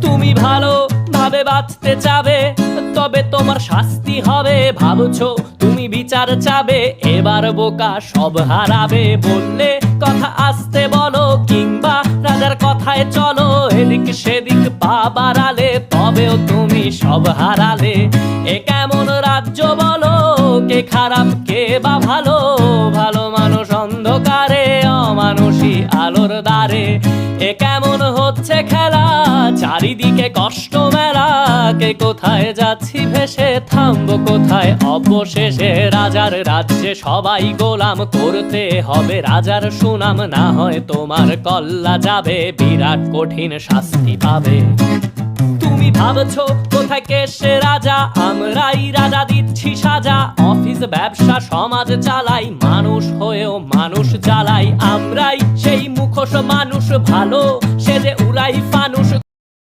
তুমি ভালো ভাবে বাঁচতে চাবে, তবে তোমার শাস্তি হবে। ভাবছো তুমি বিচার চাবে, এবার বোকা সব হারাবে। বললে কথা আসতে বলো, কিংবা রাজার কথায় চলো। এদিক সেদিক পা বাড়ালে, তবেও তুমি সব হারালে। এ কেমন রাজ্য বলো, কে খারাপ কে বা ভালো? ভালো মানুষ অন্ধকারে, অমানুষী আলোর দ্বারে। এ কেমন হচ্ছে খেলা, চারিদিকে কষ্ট মেলা। কে কোথায় যাচ্ছি ভেসে, থামবো কোথায় অবশেষে? রাজার রাজ্যে সবাই গোলাম, করতে হবে রাজার সুনাম। না হয় তোমার কল্লা যাবে, বিরাট কঠিন শাস্তি পাবে। তুমি ভাবছো কোথায় কে সে রাজা, আমরাই রাজা দিচ্ছি সাজা। অফিস ব্যবসা সমাজ চালাই, মানুষ হয়েও মানুষ জ্বালাই। আমরাই সেই মুখোশ মানুষ ভালো, সে যে উড়াই ফান